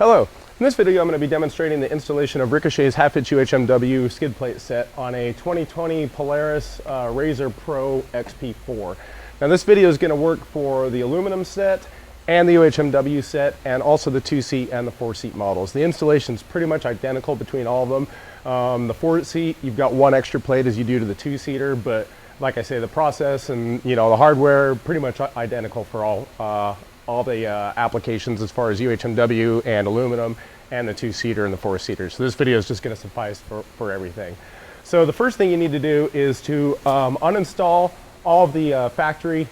Hello. In this video I'm going to be demonstrating the installation of Ricochet's half-inch UHMW skid plate set on a 2020 Polaris RZR Pro XP4. Now this video is going to work for the aluminum set and the UHMW set, and also the 2-seat and the 4-seat models. The installation is pretty much identical between all of them. The 4-seat, you've got one extra plate as you do to the 2-seater, but like I say, the process and the hardware pretty much identical for all the applications as far as UHMW and aluminum and the 2-seater and the 4-seater. So this video is just going to suffice for everything. So the first thing you need to do is to uninstall all of the factory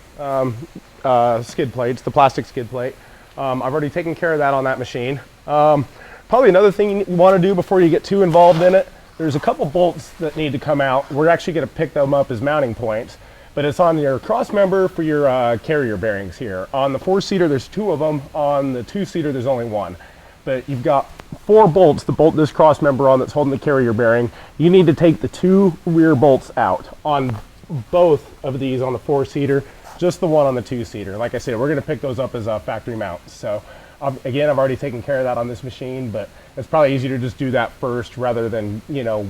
skid plates, the plastic skid plate. I've already taken care of that on that machine. Probably another thing you want to do before you get too involved in it, there's a couple bolts that need to come out. We're actually going to pick them up as mounting points, but it's on your cross member for your carrier bearings here. On the 4-seater, there's 2 of them. On the 2-seater, there's only 1. But you've got 4 bolts to bolt this cross member on that's holding the carrier bearing. You need to take the 2 rear bolts out on both of these on the 4-seater, just the one on the 2-seater. Like I said, we're going to pick those up as factory mounts. So again, I've already taken care of that on this machine, but it's probably easier to just do that first rather than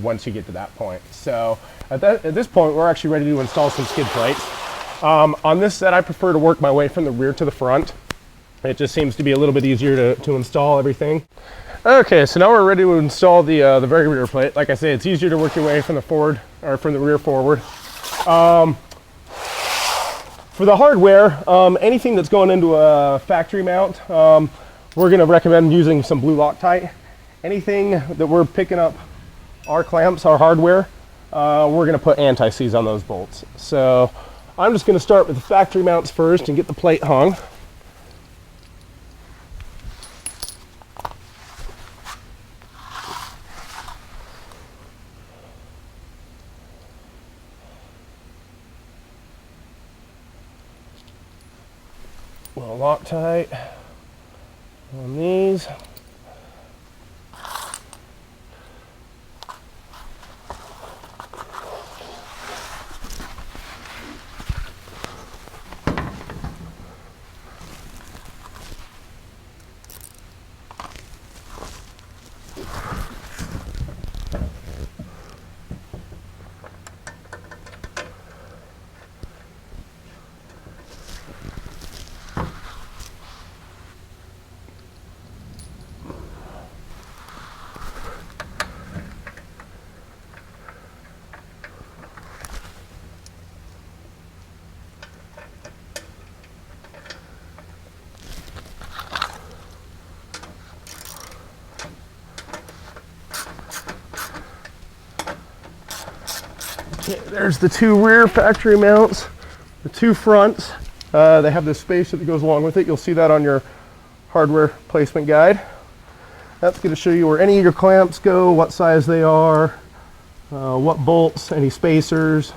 once you get to that point. So at this point, we're actually ready to install some skid plates. On this set, I prefer to work my way from the rear to the front. It just seems to be a little bit easier to install everything. Okay, so now we're ready to install the very rear plate. Like I say, it's easier to work your way from the forward or from the rear forward. For the hardware, anything that's going into a factory mount, we're going to recommend using some blue Loctite. Anything that we're picking up, our clamps, our hardware, we're going to put anti-seize on those bolts. So I'm just going to start with the factory mounts first and get the plate hung. Little Loctite on these. Okay, there's the 2 rear factory mounts, the 2 fronts. They have this spacer that goes along with it. You'll see that on your hardware placement guide. That's going to show you where any of your clamps go, what size they are, what bolts, any spacers.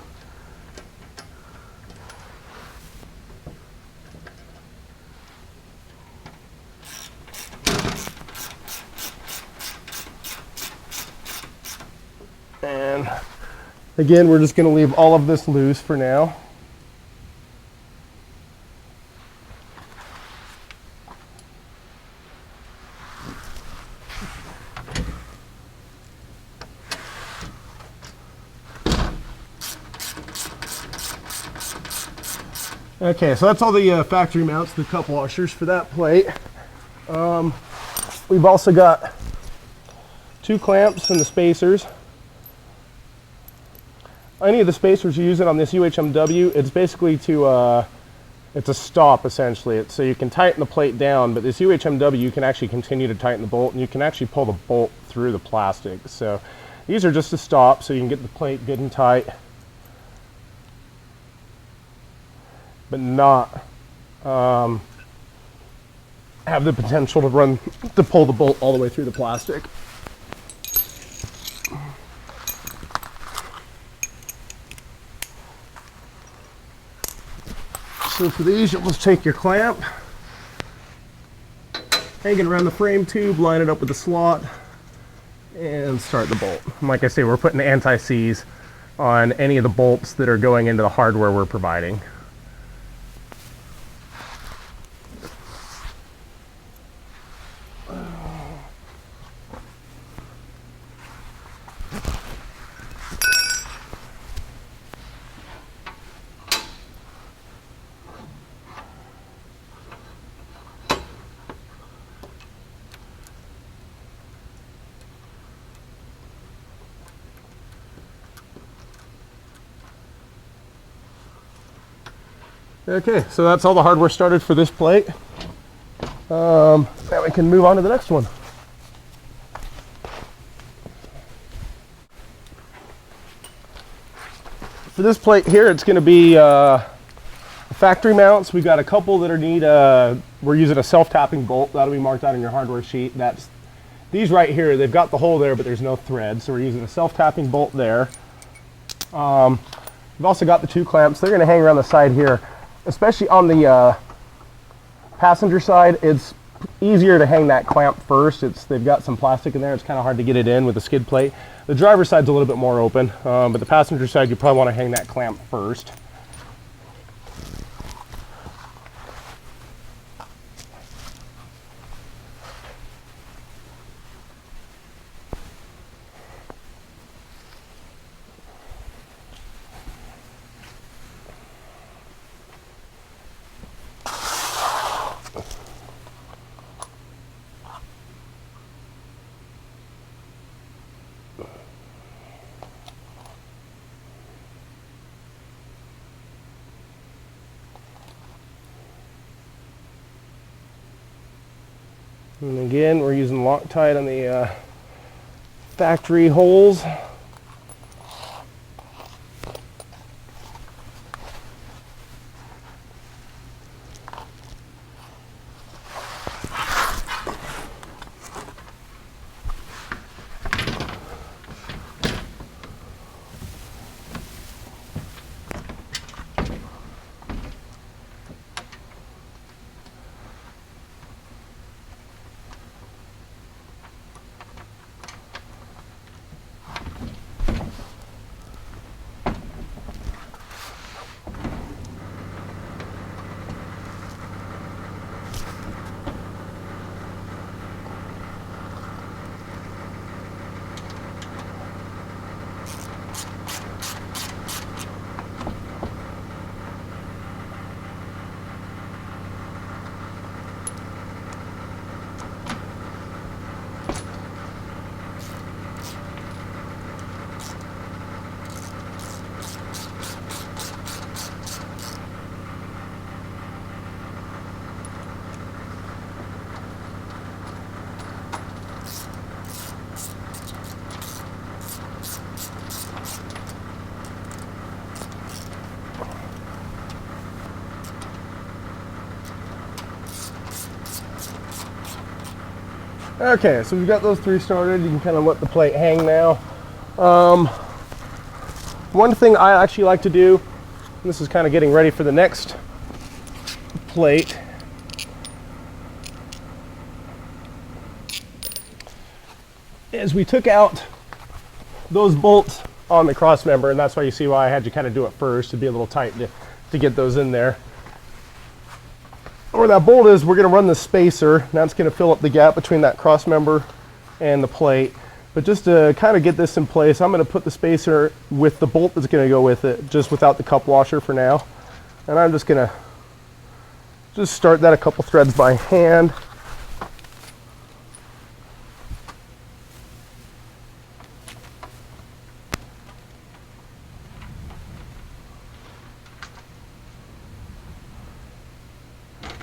And again, we're just going to leave all of this loose for now. Okay, so that's all the factory mounts, the cup washers for that plate. We've also got 2 clamps and the spacers. Any of the spacers you're using on this UHMW, it's basically it's a stop essentially. So you can tighten the plate down, but this UHMW, you can actually continue to tighten the bolt, and you can actually pull the bolt through the plastic. So these are just a stop so you can get the plate good and tight, but not have the potential to pull the bolt all the way through the plastic. So for these, you'll just take your clamp, hang it around the frame tube, line it up with the slot, and start the bolt. And like I say, we're putting anti-seize on any of the bolts that are going into the hardware we're providing. Okay, so that's all the hardware started for this plate. Now we can move on to the next one. For this plate here, it's going to be factory mounts. We've got a couple that we're using a self-tapping bolt. That'll be marked out on your hardware sheet. That's these right here. They've got the hole there, but there's no thread, so we're using a self-tapping bolt there. We've also got the 2 clamps. They're going to hang around the side here, especially on the passenger side. It's easier to hang that clamp first. They've got some plastic in there. It's kind of hard to get it in with the skid plate. The driver's side's a little bit more open, but the passenger side, you probably want to hang that clamp first. And again, we're using Loctite on the factory holes. Okay, so we've got those 3 started. You can kind of let the plate hang now. One thing I actually like to do, and this is kind of getting ready for the next plate, is we took out those bolts on the cross member, and that's why you see why I had you kind of do it first, to be a little tight to get those in there. Where that bolt is, we're going to run the spacer. That's going to fill up the gap between that cross member and the plate. But just to kind of get this in place, I'm going to put the spacer with the bolt that's going to go with it, just without the cup washer for now. And I'm just going to just start that a couple threads by hand.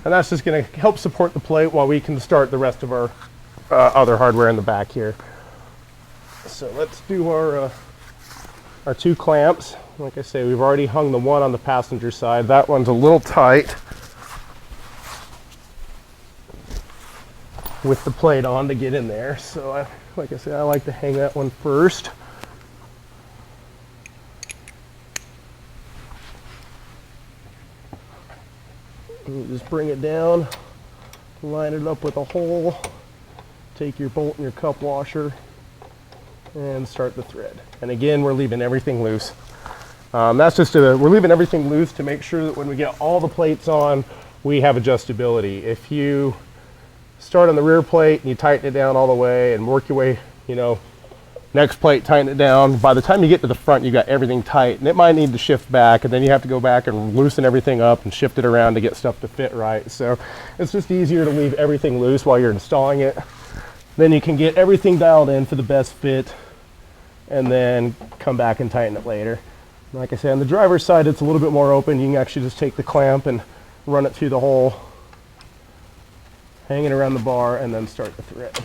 And that's just going to help support the plate while we can start the rest of our other hardware in the back here. So let's do our 2 clamps. Like I say, we've already hung the one on the passenger side. That one's a little tight with the plate on to get in there. So like I said, I like to hang that one first. You just bring it down, line it up with a hole, take your bolt and your cup washer, and start the thread. And again, we're leaving everything loose. That's just we're leaving everything loose to make sure that when we get all the plates on, we have adjustability. If you start on the rear plate and you tighten it down all the way and work your way, next plate, tighten it down. By the time you get to the front, you got everything tight, and it might need to shift back, and then you have to go back and loosen everything up and shift it around to get stuff to fit right. So it's just easier to leave everything loose while you're installing it. Then you can get everything dialed in for the best fit, and then come back and tighten it later. Like I said, on the driver's side, it's a little bit more open. You can actually just take the clamp and run it through the hole, hang it around the bar, and then start the thread.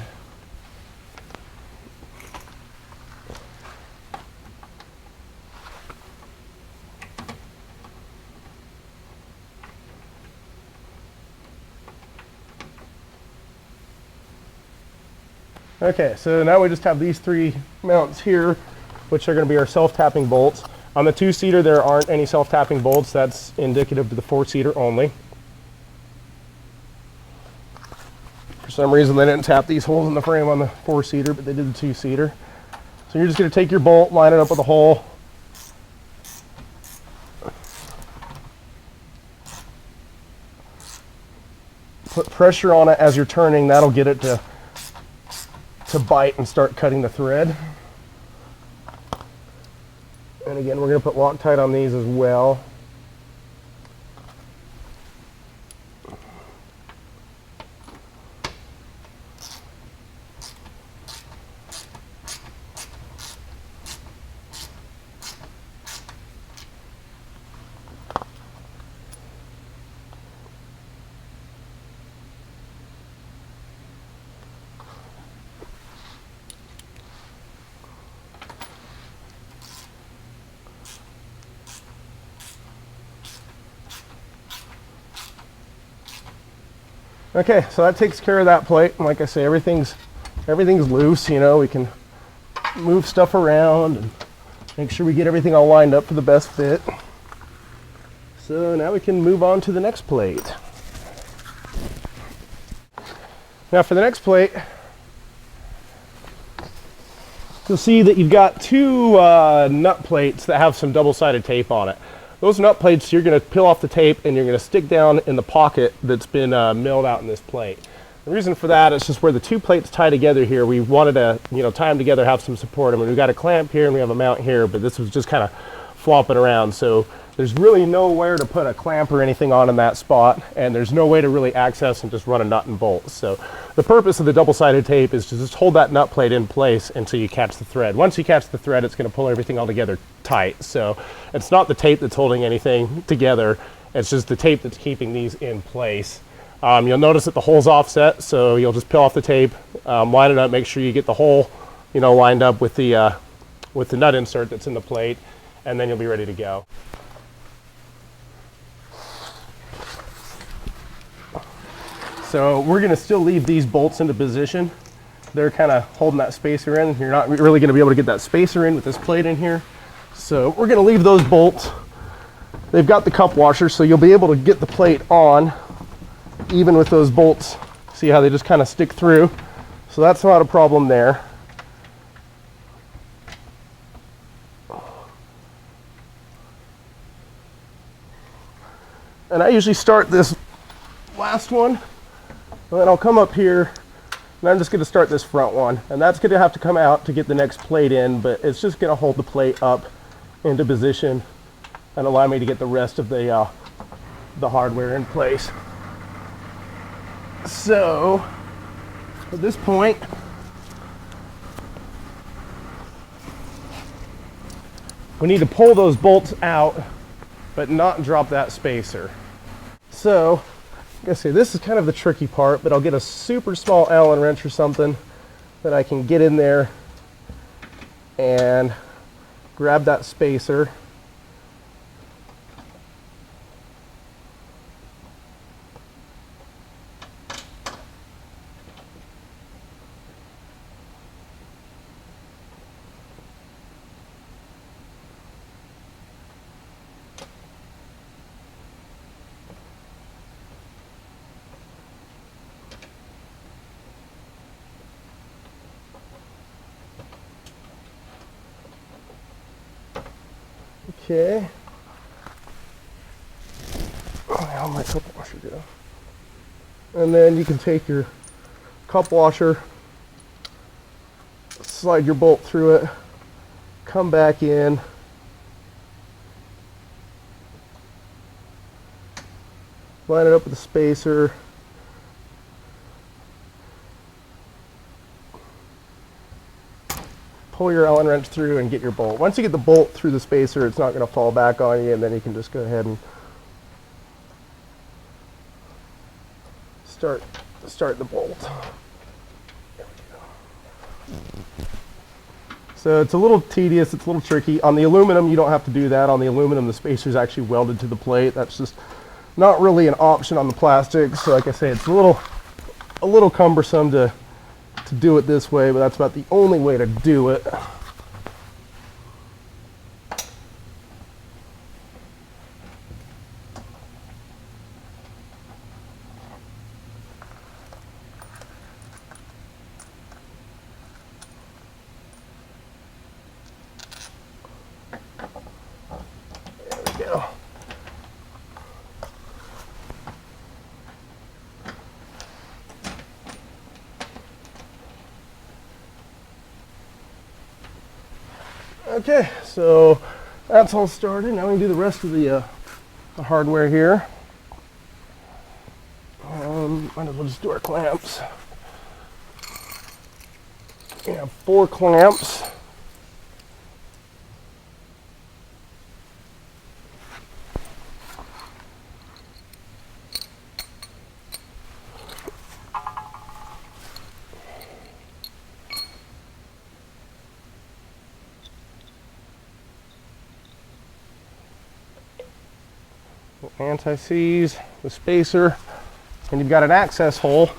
Okay, so now we just have these three mounts here, which are going to be our self-tapping bolts. On the two-seater, there aren't any self-tapping bolts. That's indicative to the four-seater only. For some reason, they didn't tap these holes in the frame on the four-seater, but they did the two-seater. So you're just going to take your bolt, line it up with a hole, put pressure on it as you're turning. That'll get it to bite and start cutting the thread. And again, we're going to put Loctite on these as well. Okay, so that takes care of that plate. And like I say, everything's loose. You know, we can move stuff around and make sure we get everything all lined up for the best fit. So now we can move on to the next plate. Now for the next plate, you'll see that you've got two nut plates that have some double-sided tape on it. Those nut plates, you're going to peel off the tape and you're going to stick down in the pocket that's been milled out in this plate. The reason for that is just where the two plates tie together here. We wanted to, tie them together, have some support. I mean, we've got a clamp here and we have a mount here, but this was just kind of flopping around. So there's really nowhere to put a clamp or anything on in that spot, and there's no way to really access and just run a nut and bolt. So the purpose of the double-sided tape is to just hold that nut plate in place until you catch the thread. Once you catch the thread, it's going to pull everything all together tight. So it's not the tape that's holding anything together, it's just the tape that's keeping these in place. You'll notice that the hole's offset, so you'll just peel off the tape, line it up, make sure you get the hole lined up with the nut insert that's in the plate, and then you'll be ready to go. So we're going to still leave these bolts into position. They're kind of holding that spacer in. You're not really going to be able to get that spacer in with this plate in here. So we're going to leave those bolts. They've got the cup washer, so you'll be able to get the plate on even with those bolts. See how they just kind of stick through? So that's not a problem there. And I usually start this last one, and then I'll come up here, and I'm just going to start this front one. And that's going to have to come out to get the next plate in, but it's just going to hold the plate up into position and allow me to get the rest of the hardware in place. So at this point, we need to pull those bolts out, but not drop that spacer. So like I say, this is kind of the tricky part, but I'll get a super small Allen wrench or something that I can get in there and grab that spacer. Okay. How my cup washer go? And then you can take your cup washer, slide your bolt through it, come back in, line it up with the spacer, pull your Allen wrench through and get your bolt. Once you get the bolt through the spacer, it's not going to fall back on you, and then you can just go ahead and start the bolt. There we go. So it's a little tedious, it's a little tricky. On the aluminum, you don't have to do that. On the aluminum, the spacer is actually welded to the plate. That's just not really an option on the plastic. So like I say, it's a little cumbersome to do it this way, but that's about the only way to do it. There we go. Okay, so that's all started. Now we can do the rest of the hardware here. Might as well just do our clamps. We have 4 clamps. Anti-seize, the spacer, and you've got an access hole.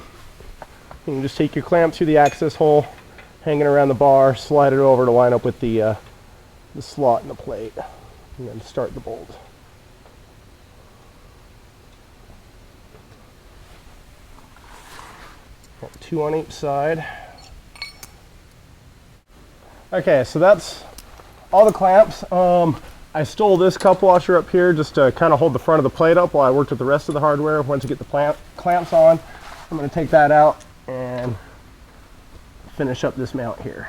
You can just take your clamp through the access hole, hanging around the bar, slide it over to line up with the slot in the plate, and then start the bolt. Got 2 on each side. Okay, so that's all the clamps. I stole this cup washer up here just to kind of hold the front of the plate up while I worked with the rest of the hardware. Once you get the clamps on, I'm going to take that out and finish up this mount here.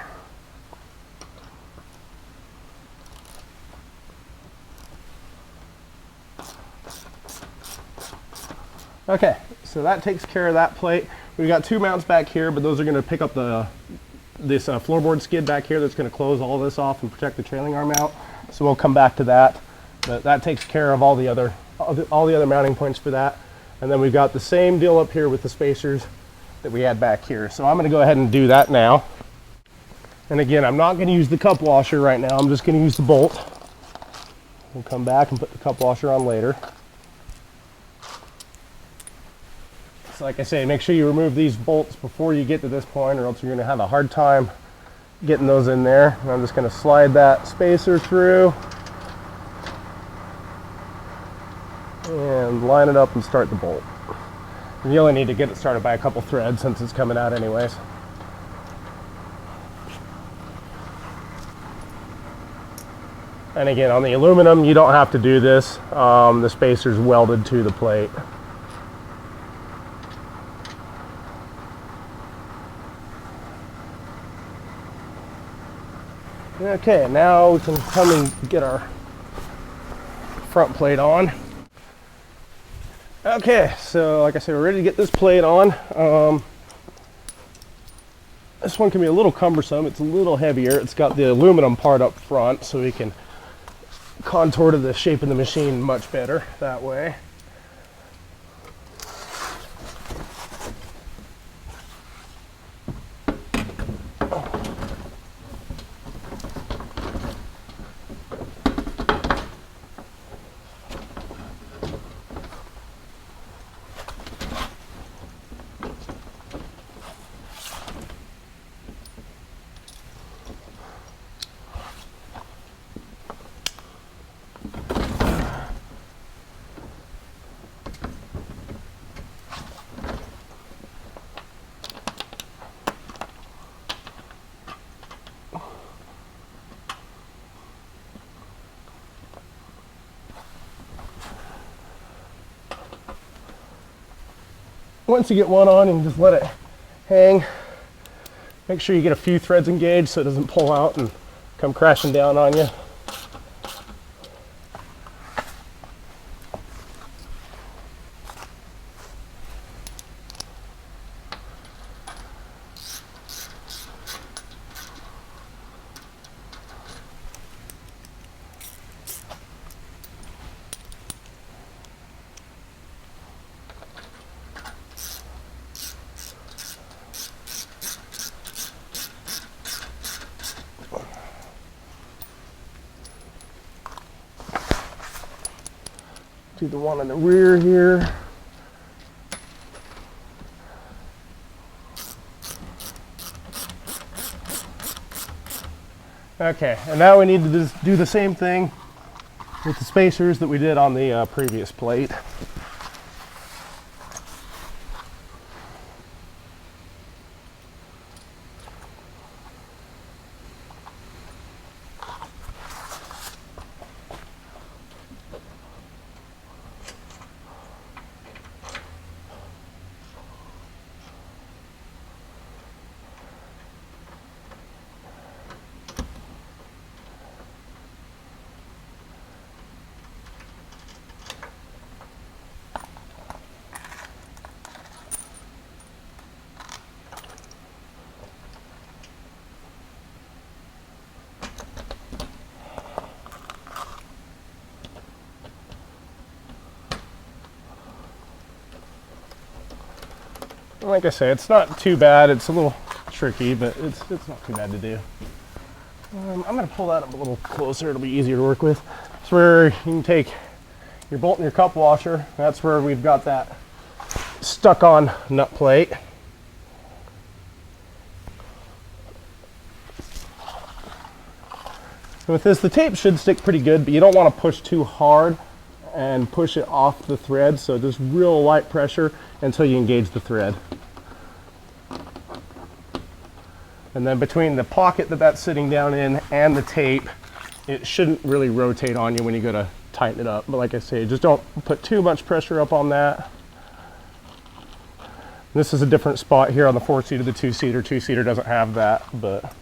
Okay, so that takes care of that plate. We've got 2 mounts back here, but those are going to pick up this floorboard skid back here that's going to close all this off and protect the trailing arm mount. So we'll come back to that, but that takes care of all the other mounting points for that. And then we've got the same deal up here with the spacers that we had back here. So I'm going to go ahead and do that now. And again, I'm not going to use the cup washer right now. I'm just going to use the bolt. We'll come back and put the cup washer on later. So like I say, make sure you remove these bolts before you get to this point, or else you're going to have a hard time getting those in there. And I'm just going to slide that spacer through and line it up and start the bolt. And you only need to get it started by a couple threads since it's coming out anyways. And again, on the aluminum, you don't have to do this. The spacer's welded to the plate. Okay, now we can come and get our front plate on. Okay, so like I said, we're ready to get this plate on. This one can be a little cumbersome. It's a little heavier. It's got the aluminum part up front, so we can contour to the shape of the machine much better that way. Once you get one on, you can just let it hang. Make sure you get a few threads engaged so it doesn't pull out and come crashing down on you. Do the one in the rear here. Okay, and now we need to just do the same thing with the spacers that we did on the previous plate. Like I say, it's not too bad. It's a little tricky, but it's not too bad to do. I'm going to pull that up a little closer. It'll be easier to work with. It's where you can take your bolt and your cup washer. That's where we've got that stuck on nut plate. And with this, the tape should stick pretty good, but you don't want to push too hard and push it off the thread. So just real light pressure until you engage the thread. And then between the pocket that that's sitting down in and the tape, it shouldn't really rotate on you when you go to tighten it up. But like I say, just don't put too much pressure up on that. This is a different spot here on the 4-seater, the 2-seater. 2-seater doesn't have that, but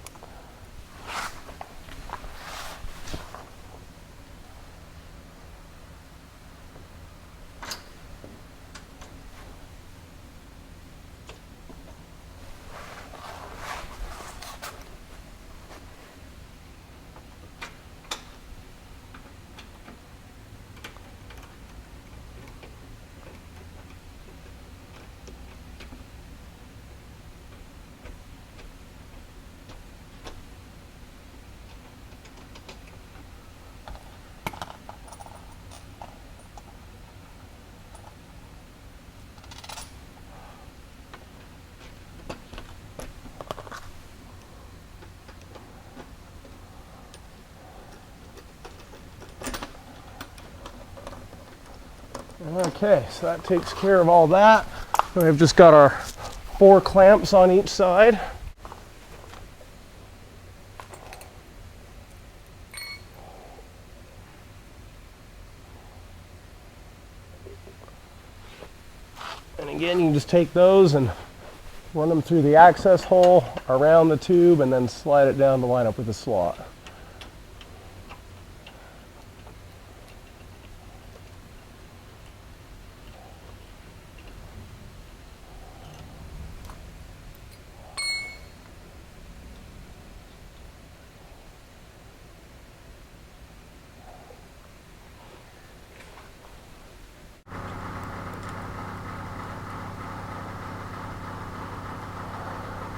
okay, so that takes care of all that. We've just got our 4 clamps on each side. And again, you can just take those and run them through the access hole, around the tube, and then slide it down to line up with the slot.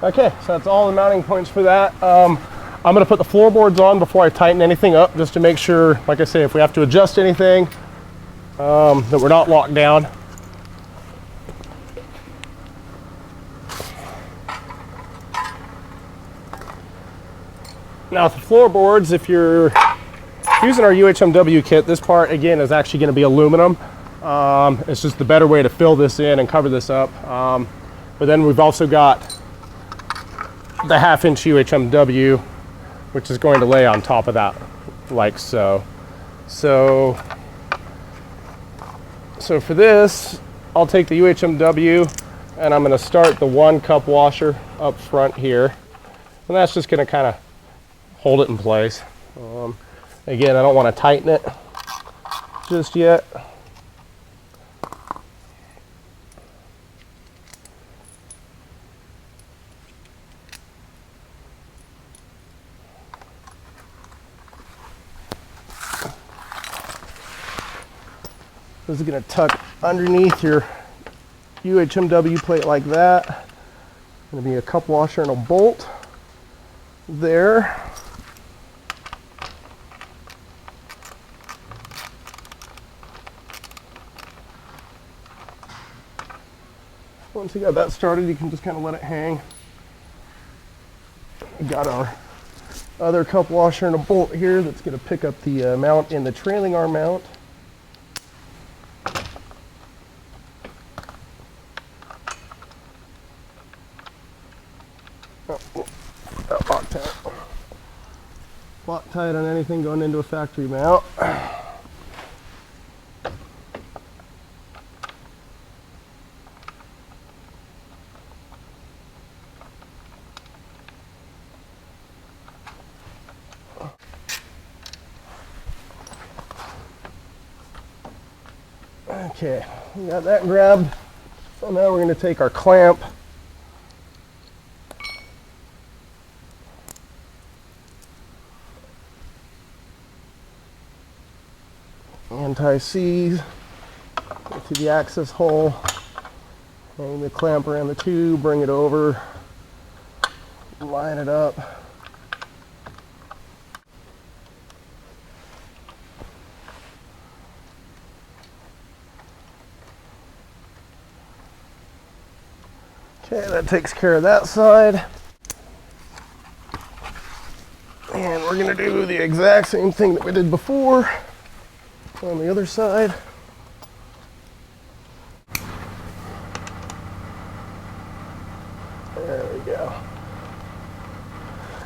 Okay, so that's all the mounting points for that. I'm going to put the floorboards on before I tighten anything up, just to make sure, like I say, if we have to adjust anything, that we're not locked down. Now with the floorboards, if you're using our UHMW kit, this part again is actually going to be aluminum. It's just the better way to fill this in and cover this up. But then we've also got the 1/2-inch UHMW, which is going to lay on top of that, like so. So for this, I'll take the UHMW and I'm going to start the 1 cup washer up front here, and that's just going to kind of hold it in place. Again, I don't want to tighten it just yet. This is going to tuck underneath your UHMW plate like that. Going to be a cup washer and a bolt there. Once you got that started, you can just kind of let it hang. We got our other cup washer and a bolt here that's going to pick up the mount in the trailing arm mount. Loctite on anything going into a factory mount. Okay, we got that grabbed. So now we're going to take our clamp anti-seize to the access hole, hang the clamp around the tube, bring it over, line it up. Okay, that takes care of that side. And we're going to do the exact same thing that we did before on the other side. There we go.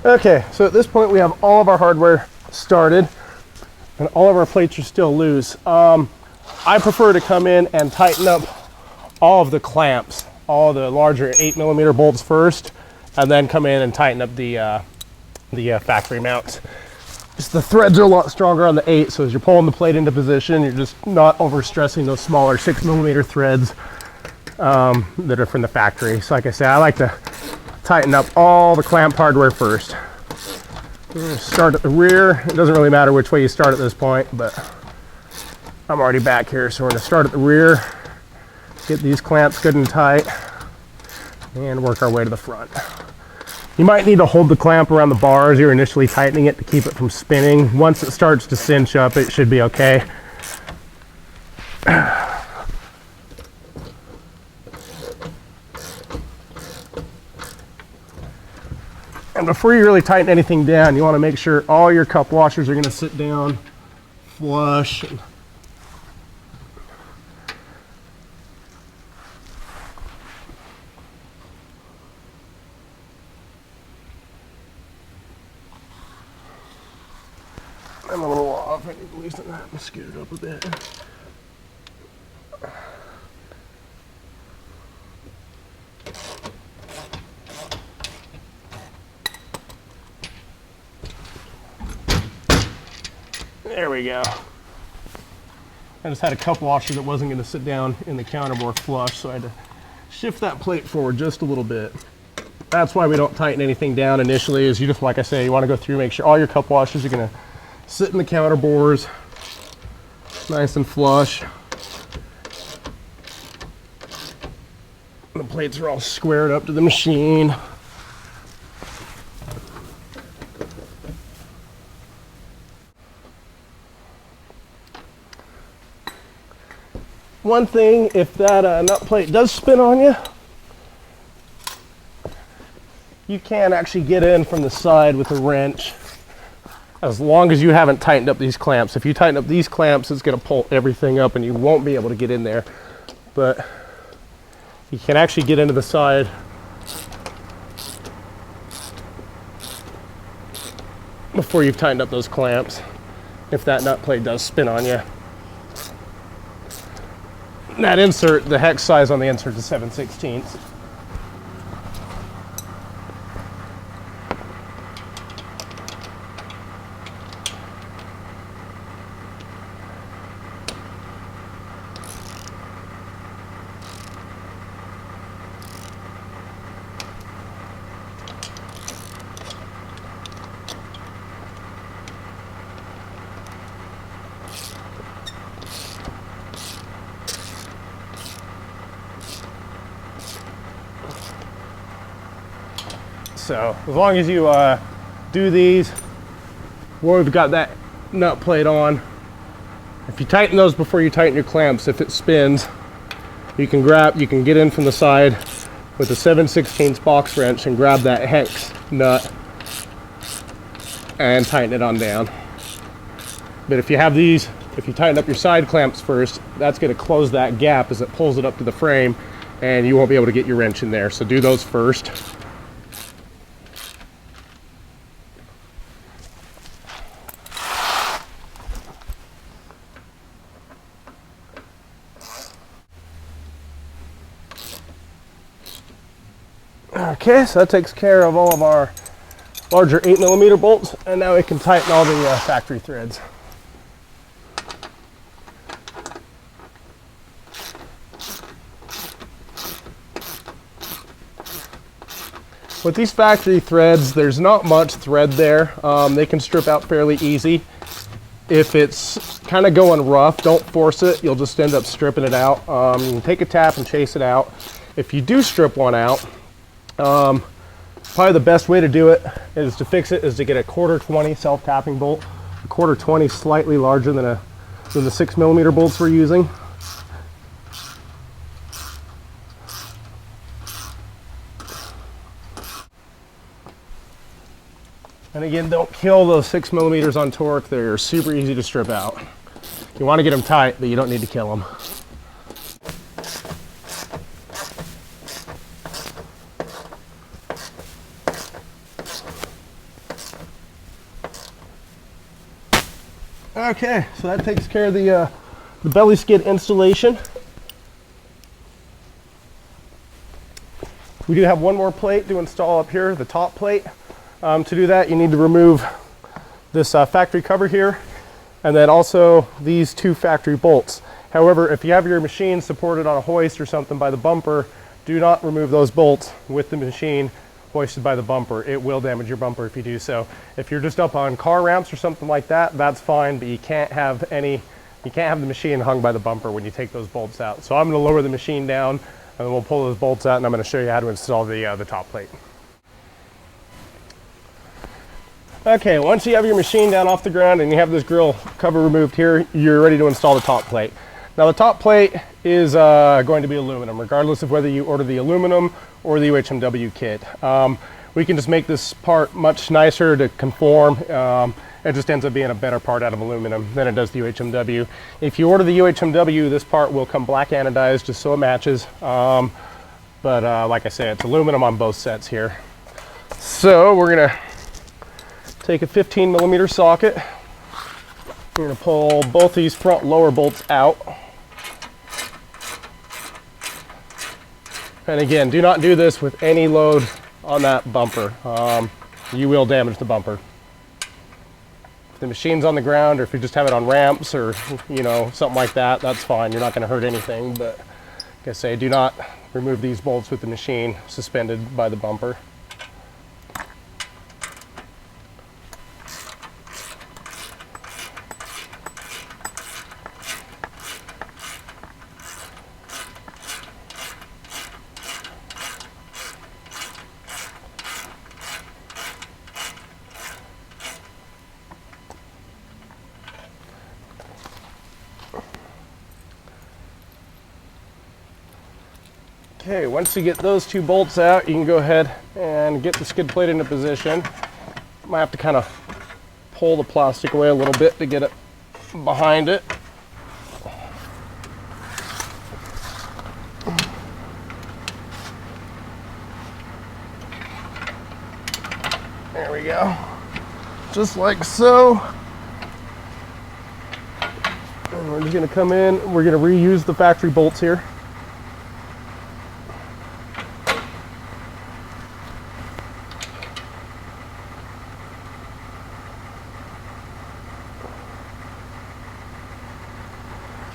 Okay, so at this point we have all of our hardware started and all of our plates are still loose. I prefer to come in and tighten up all of the clamps, all the larger 8mm bolts first, and then come in and tighten up the factory mounts. Just the threads are a lot stronger on the 8, so as you're pulling the plate into position, you're just not overstressing those smaller 6mm threads that are from the factory. So like I said, I like to tighten up all the clamp hardware first. We're going to start at the rear. It doesn't really matter which way you start at this point, but I'm already back here, so we're going to start at the rear, get these clamps good and tight, and work our way to the front. You might need to hold the clamp around the bar as you're initially tightening it to keep it from spinning. Once it starts to cinch up, it should be okay. And before you really tighten anything down, you want to make sure all your cup washers are going to sit down flush. I'm a little off. I need to loosen that and scoot it up a bit. There we go. I just had a cup washer that wasn't going to sit down in the counterbore flush, so I had to shift that plate forward just a little bit. That's why we don't tighten anything down initially, is you just, like I say, you want to go through, make sure all your cup washers are going to sit in the counterbores nice and flush. The plates are all squared up to the machine. One thing, if that nut plate does spin on you, you can actually get in from the side with a wrench, as long as you haven't tightened up these clamps. If you tighten up these clamps, it's going to pull everything up and you won't be able to get in there. But you can actually get into the side before you've tightened up those clamps, if that nut plate does spin on you. That insert, the hex size on the insert is 7/16. So as long as you do these where we've got that nut plate on, if you tighten those before you tighten your clamps, if it spins, you can get in from the side with a 7/16 box wrench and grab that hex nut and tighten it on down. But if you have these, if you tighten up your side clamps first, that's going to close that gap as it pulls it up to the frame, and you won't be able to get your wrench in there. So do those first. Okay, so that takes care of all of our larger 8mm bolts, and now we can tighten all the factory threads. With these factory threads, there's not much thread there. They can strip out fairly easy. If it's kind of going rough, don't force it. You'll just end up stripping it out. You can take a tap and chase it out. If you do strip one out, probably the best way to do it is to fix it is to get a 1/4-20 self-tapping bolt. A 1/4-20 is slightly larger than the 6mm bolts we're using. And again, don't kill those 6mm on torque. They're super easy to strip out. You want to get them tight, but you don't need to kill them. Okay, so that takes care of the belly skid installation. We do have one more plate to install up here, the top plate. To do that, you need to remove this factory cover here, and then also these 2 factory bolts. However, if you have your machine supported on a hoist or something by the bumper, do not remove those bolts with the machine hoisted by the bumper. It will damage your bumper if you do so. If you're just up on car ramps or something like that, that's fine, but you can't have the machine hung by the bumper when you take those bolts out. So I'm going to lower the machine down, and then we'll pull those bolts out, and I'm going to show you how to install the top plate. Okay, once you have your machine down off the ground and you have this grill cover removed here, you're ready to install the top plate. Now the top plate is going to be aluminum, regardless of whether you order the aluminum or the UHMW kit. We can just make this part much nicer to conform. It just ends up being a better part out of aluminum than it does the UHMW. If you order the UHMW, this part will come black anodized just so it matches. But like I said, it's aluminum on both sets here. So we're gonna take a 15mm socket. We're going to pull both these front lower bolts out. And again, do not do this with any load on that bumper. You will damage the bumper. If the machine's on the ground, or if you just have it on ramps or something like that, that's fine. You're not going to hurt anything. But like I say, do not remove these bolts with the machine suspended by the bumper. Okay, once you get those 2 bolts out, you can go ahead and get the skid plate into position. Might have to kind of pull the plastic away a little bit to get it behind it. There we go. Just like so. And we're just going to come in, we're going to reuse the factory bolts here.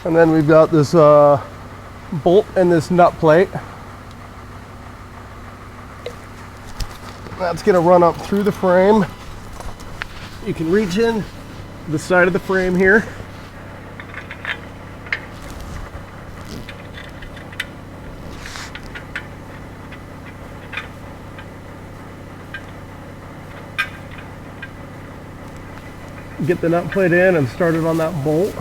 And then we've got this bolt and this nut plate. That's going to run up through the frame. You can reach in the side of the frame here. Get the nut plate in and start it on that bolt.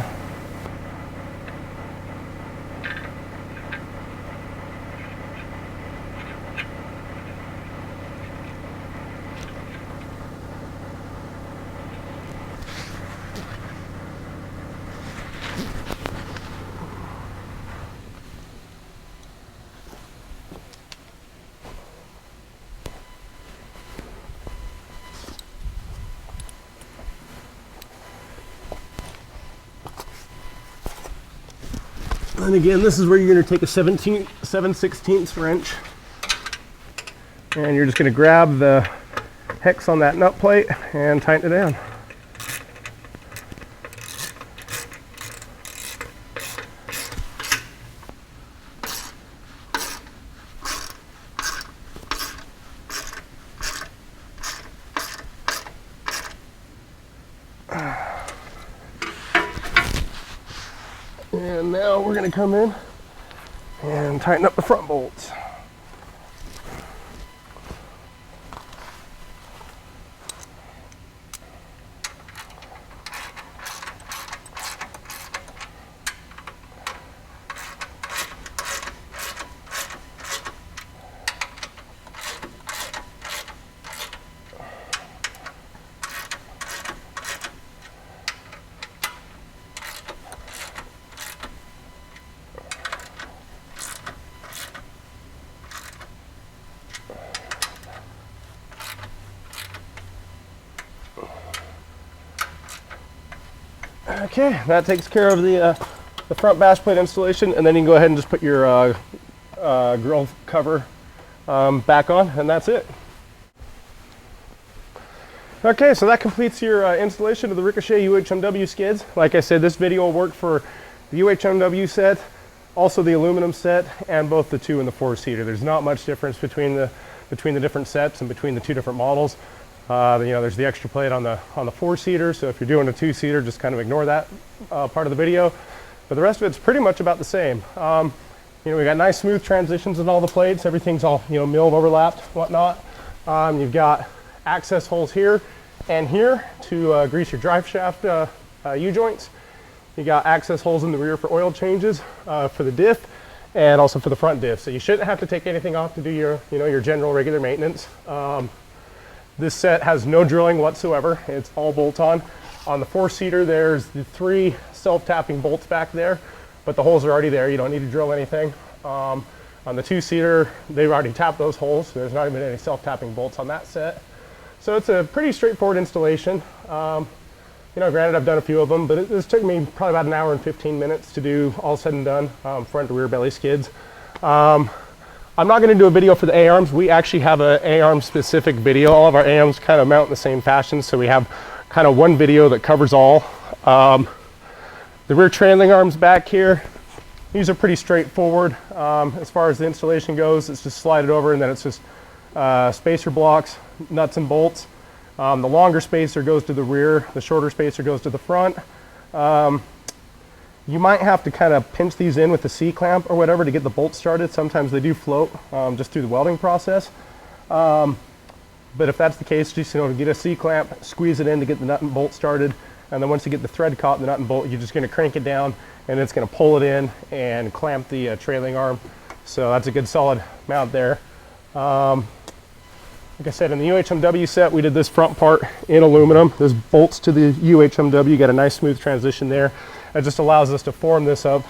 And again, this is where you're going to take a 7/16 wrench, and you're just going to grab the hex on that nut plate and tighten it down. And now we're going to come in and tighten up the front bolts. Okay, that takes care of the front bash plate installation, and then you can go ahead and just put your grill cover back on, and that's it. Okay, so that completes your installation of the Ricochet UHMW skids. Like I said, this video will work for the UHMW set, also the aluminum set, and both the 2 and the 4-seater. There's not much difference between the different sets and between the 2 different models. You know, there's the extra plate on the 4-seater, so if you're doing a 2-seater, just kind of ignore that part of the video. But the rest of it's pretty much about the same. You know, we got nice smooth transitions in all the plates. Everything's all, you know, milled, overlapped, whatnot. You've got access holes here and here to grease your drive shaft U-joints. You got access holes in the rear for oil changes for the diff, and also for the front diff. So you shouldn't have to take anything off to do your, you know, your general regular maintenance. This set has no drilling whatsoever. It's all bolt-on. On the 4-seater, there's the 3 self-tapping bolts back there, but the holes are already there. You don't need to drill anything. On the 2-seater, they've already tapped those holes. So there's not even any self-tapping bolts on that set. So it's a pretty straightforward installation. You know, granted, I've done a few of them, but this took me probably about 1 hour and 15 minutes to do all said and done, front to rear belly skids. I'm not going to do a video for the A-arms. We actually have an A-arm specific video. All of our A-arms kind of mount in the same fashion, so we have kind of one video that covers all. The rear trailing arms back here, these are pretty straightforward. As far as the installation goes, it's just slide it over, and then it's just spacer blocks, nuts and bolts. The longer spacer goes to the rear, the shorter spacer goes to the front. You might have to kind of pinch these in with the C-clamp or whatever to get the bolts started. Sometimes they do float just through the welding process. But if that's the case, just, you know, get a C-clamp, squeeze it in to get the nut and bolt started. And then once you get the thread caught in the nut and bolt, you're just going to crank it down, and it's going to pull it in and clamp the trailing arm. So that's a good solid mount there. Like I said, in the UHMW set, we did this front part in aluminum. There's bolts to the UHMW. You got a nice smooth transition there. It just allows us to form this up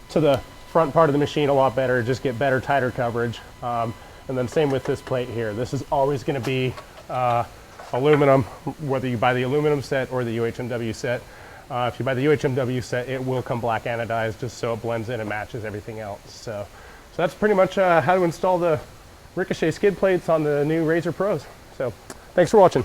to the front part of the machine a lot better, just get better, tighter coverage. And then same with this plate here. This is always going to be aluminum, whether you buy the aluminum set or the UHMW set. If you buy the UHMW set, it will come black anodized just so it blends in and matches everything else. So that's pretty much how to install the Ricochet skid plates on the new RZR Pros. So thanks for watching.